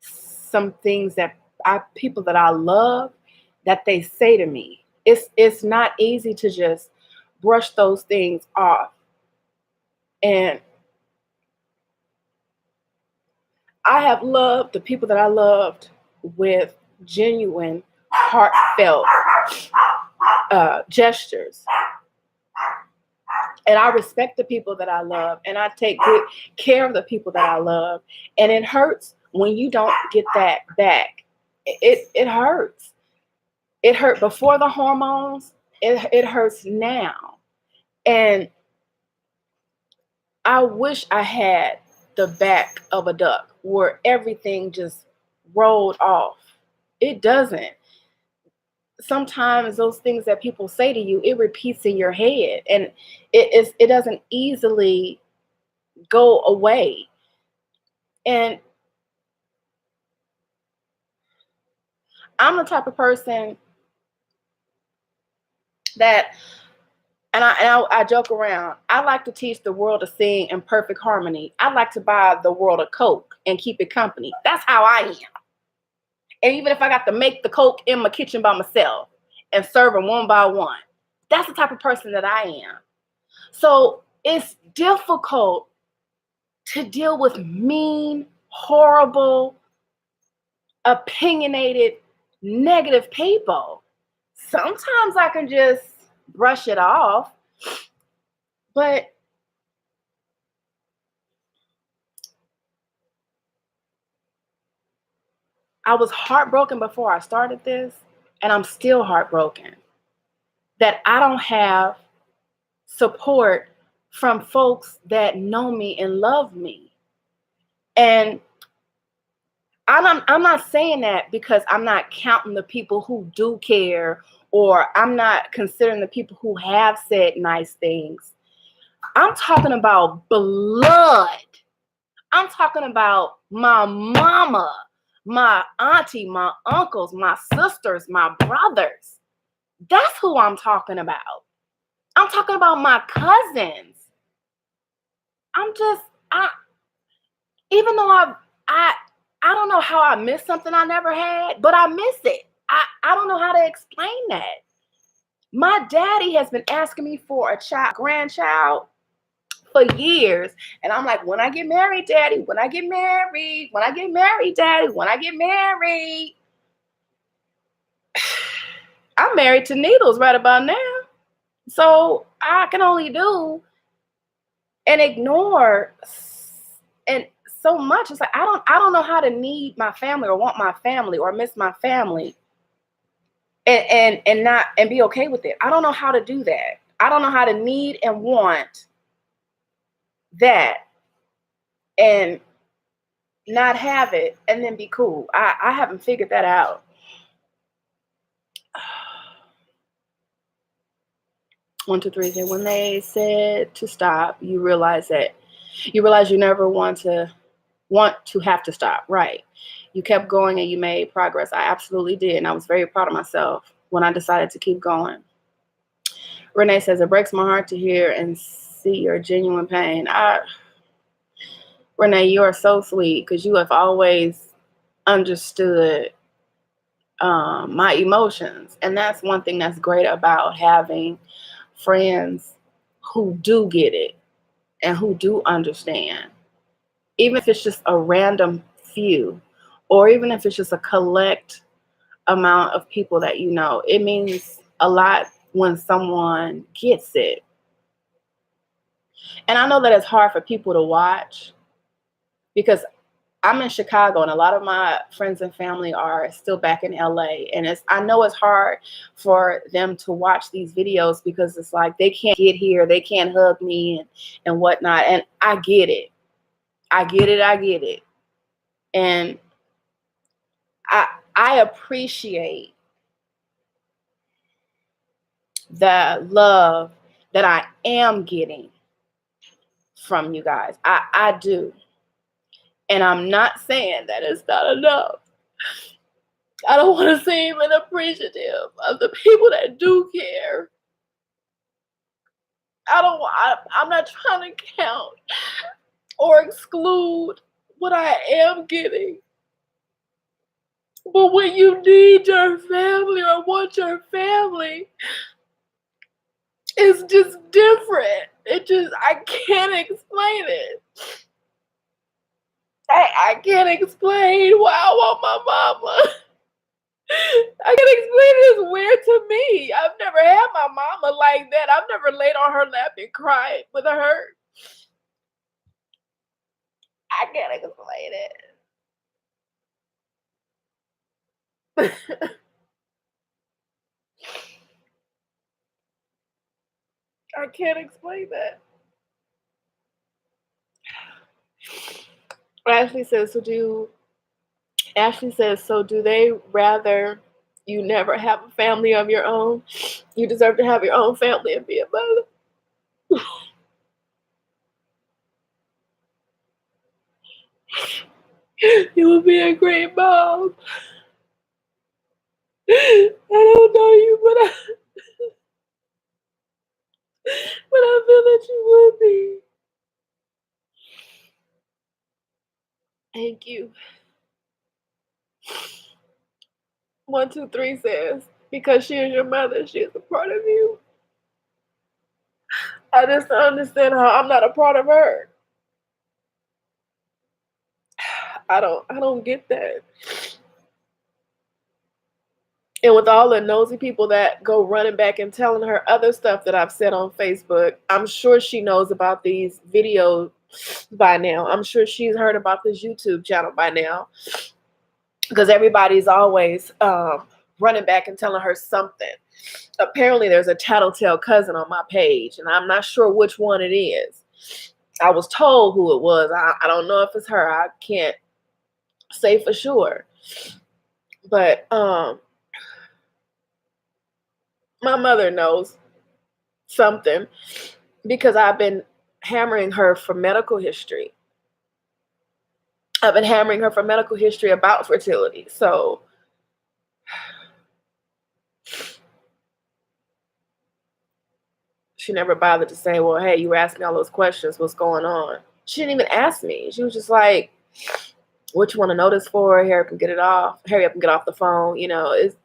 some things that people that I love, that they say to me. It's not easy to just brush those things off. And I have loved the people that I loved with genuine, heartfelt gestures. And I respect the people that I love, and I take good care of the people that I love. And it hurts when you don't get that back. It hurts. It hurt before the hormones. It hurts now. And I wish I had the back of a duck where everything just rolled off. It doesn't. Sometimes those things that people say to you, it repeats in your head, and it doesn't easily go away. And I'm the type of person that, and I joke around, I like to teach the world to sing in perfect harmony. I like to buy the world a Coke and keep it company. That's how I am. And even if I got to make the Coke in my kitchen by myself and serve them one by one, that's the type of person that I am. So it's difficult to deal with mean, horrible, opinionated, negative people. Sometimes I can just brush it off, but I was heartbroken before I started this, and I'm still heartbroken that I don't have support from folks that know me and love me. And I'm not saying that because I'm not counting the people who do care, or I'm not considering the people who have said nice things. I'm talking about blood. I'm talking about my mama, my auntie, my uncles, my sisters, my brothers. That's who I'm talking about. I'm talking about my cousins. I'm just, I even though I I don't know how I missed something I never had, but I miss it. I don't know how to explain that. My daddy has been asking me for a grandchild for years. And I'm like, when I get married, daddy, when I get married, when I get married, daddy, when I get married. I'm married to needles right about now. So I can only do and ignore and so much. It's like I don't know how to need my family or want my family or miss my family and not and be okay with it. I don't know how to do that. I don't know how to need and want that and not have it and then be cool. I haven't figured that out. 1, 2, 3. When they said to stop, you realize you never want to have to stop, right? You kept going and you made progress. I absolutely did, and I was very proud of myself when I decided to keep going. Renee says, it breaks my heart to hear and see your genuine pain. Renee, you are so sweet because you have always understood my emotions. And that's one thing that's great about having friends who do get it and who do understand. Even if it's just a random few, or even if it's just a collect amount of people that you know, it means a lot when someone gets it. And I know that it's hard for people to watch because I'm in Chicago and a lot of my friends and family are still back in LA. And I know it's hard for them to watch these videos because it's like they can't get here, they can't hug me and whatnot. And I get it. I get it. And I appreciate the love that I am getting from you guys. I do. And I'm not saying that it's not enough. I don't want to seem unappreciative of the people that do care. I'm not trying to count or exclude what I am getting. But when you need your family or want your family, it's just different. I can't explain it. I can't explain why I want my mama. I can't explain it. It's weird to me. I've never had my mama like that. I've never laid on her lap and cried with her. I can't explain it. I can't explain that. Ashley says, so do they rather you never have a family of your own? You deserve to have your own family and be a mother. You will be a great mom. I don't know you, but I feel that you would be. Thank you. 1, 2, 3 says, because she is your mother, she is a part of you. I just don't understand how I'm not a part of her. I don't get that. And with all the nosy people that go running back and telling her other stuff that I've said on Facebook, I'm sure she knows about these videos by now. I'm sure she's heard about this YouTube channel by now, because everybody's always running back and telling her something. Apparently, there's a tattletale cousin on my page, and I'm not sure which one it is. I was told who it was. I don't know if it's her. I can't say for sure. But my mother knows something, because I've been hammering her for medical history. I've been hammering her for medical history about fertility. So she never bothered to say, well, hey, you were asking all those questions. What's going on? She didn't even ask me. She was just like, what you want to know this for? Hurry up and get it off. Hurry up and get off the phone. You know, it's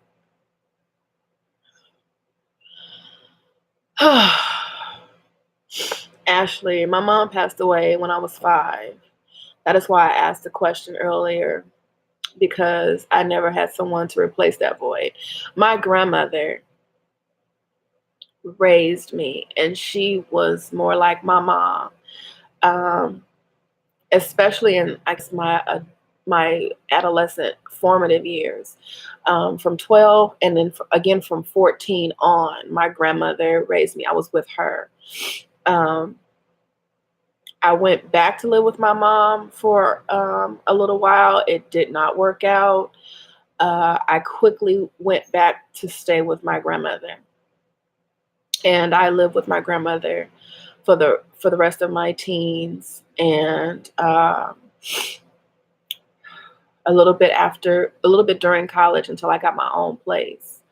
Ashley, my mom passed away when I was 5. That is why I asked the question earlier, because I never had someone to replace that void. My grandmother raised me, and she was more like my mom, especially in, I guess, my adolescent formative years, from 12, and then again from 14 on. My grandmother raised me. I was with her. I went back to live with my mom for a little while. It did not work out. I quickly went back to stay with my grandmother, and I lived with my grandmother for the rest of my teens, and a little bit during college, until I got my own place.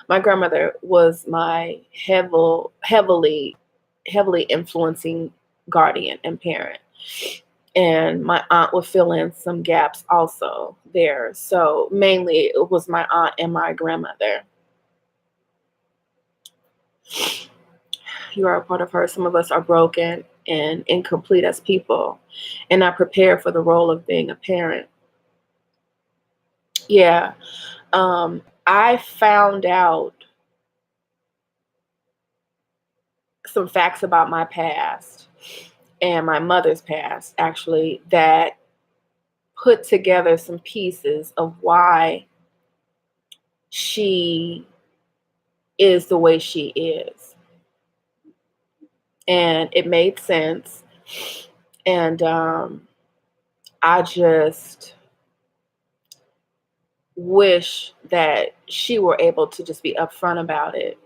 My grandmother was my heavily influencing guardian and parent. And my aunt would fill in some gaps also there. So mainly it was my aunt and my grandmother. You are a part of her. Some of us are broken and incomplete as people and not prepared for the role of being a parent. Yeah. I found out some facts about my past and my mother's past, actually, that put together some pieces of why she is the way she is. And it made sense. And I just wish that she were able to just be upfront about it.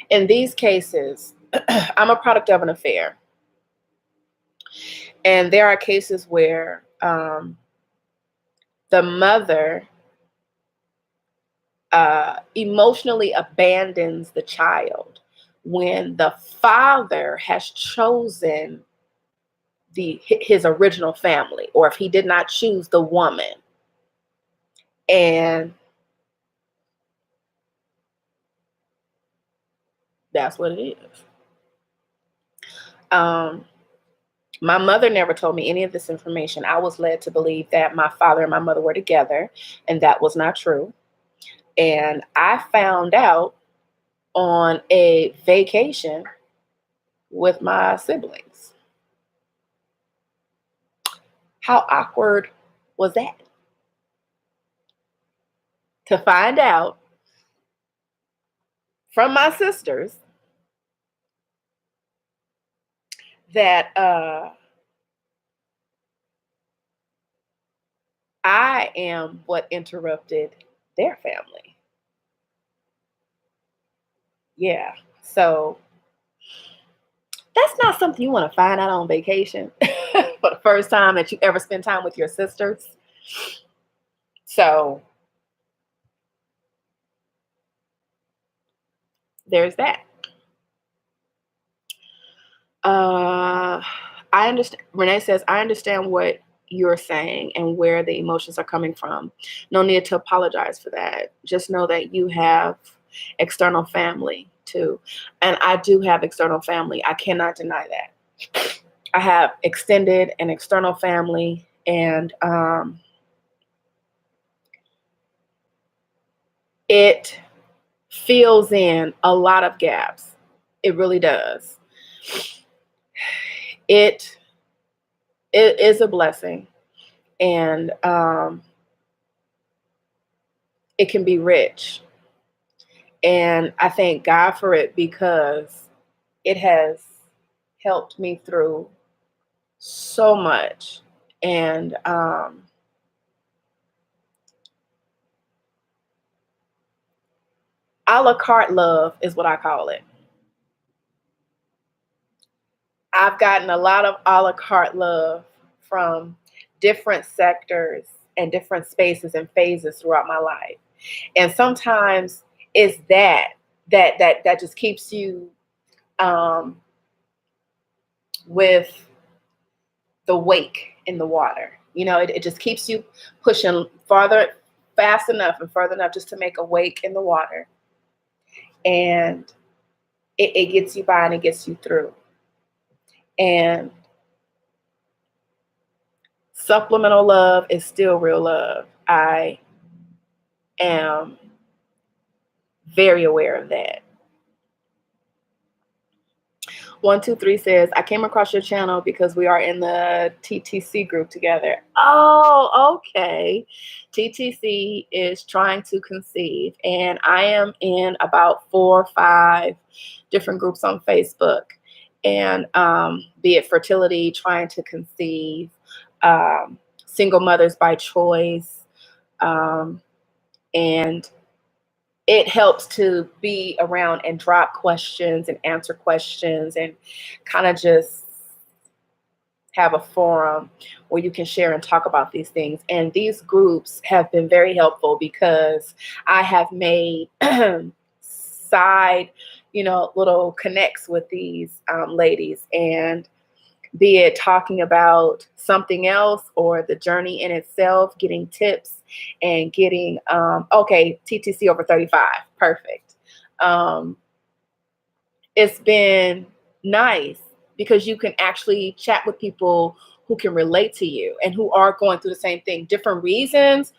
In these cases, I'm a product of an affair. And there are cases where the mother emotionally abandons the child when the father has chosen his original family, or if he did not choose the woman. And that's what it is. My mother never told me any of this information. I was led to believe that my father and my mother were together, and that was not true. And I found out on a vacation with my siblings. How awkward was that? To find out from my sisters that I am what interrupted their family. Yeah. So that's not something you want to find out on vacation for the first time that you ever spend time with your sisters. So there's that. I understand. Renee says, I understand what you're saying and where the emotions are coming from. No need to apologize for that. Just know that you have external family too. And I do have external family. I cannot deny that. I have extended and external family, And it fills in a lot of gaps. It really does. It is a blessing, and it can be rich. And I thank God for it because it has helped me through so much. And a la carte love is what I call it. I've gotten a lot of a la carte love from different sectors and different spaces and phases throughout my life. And sometimes it's that just keeps you with the wake in the water. You know, it just keeps you pushing farther, fast enough and further enough just to make a wake in the water. And it gets you by and it gets you through. And supplemental love is still real love. I am very aware of that. 123 says, I came across your channel because we are in the TTC group together. Oh, okay. TTC is trying to conceive, and I am in about 4 or 5 different groups on Facebook. And be it fertility, trying to conceive, single mothers by choice, and it helps to be around and drop questions and answer questions and kind of just have a forum where you can share and talk about these things. And these groups have been very helpful because I have made side, little connects with these ladies, and be it talking about something else or the journey in itself, getting tips and getting, TTC over 35, perfect. It's been nice because you can actually chat with people who can relate to you and who are going through the same thing, different reasons,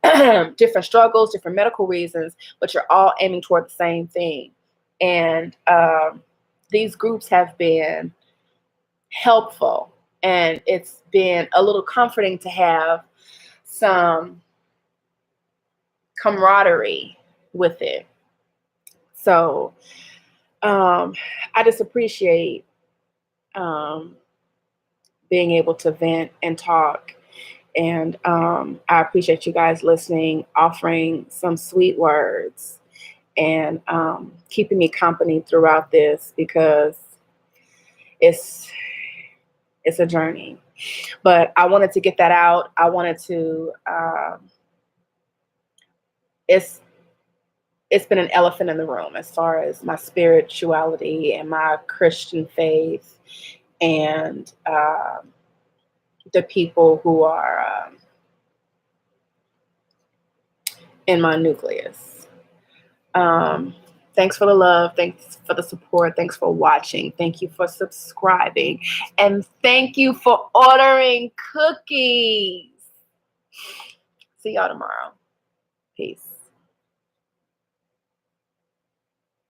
different struggles, different medical reasons, but you're all aiming toward the same thing. And these groups have been helpful, and it's been a little comforting to have some camaraderie with it. So I just appreciate being able to vent and talk, and I appreciate you guys listening, offering some sweet words, and keeping me company throughout this, because it's a journey. But I wanted to get that out. I wanted to, it's been an elephant in the room as far as my spirituality and my Christian faith, and the people who are in my nucleus. Thanks for the love. Thanks for the support. Thanks for watching. Thank you for subscribing. And thank you for ordering cookies. See y'all tomorrow. Peace.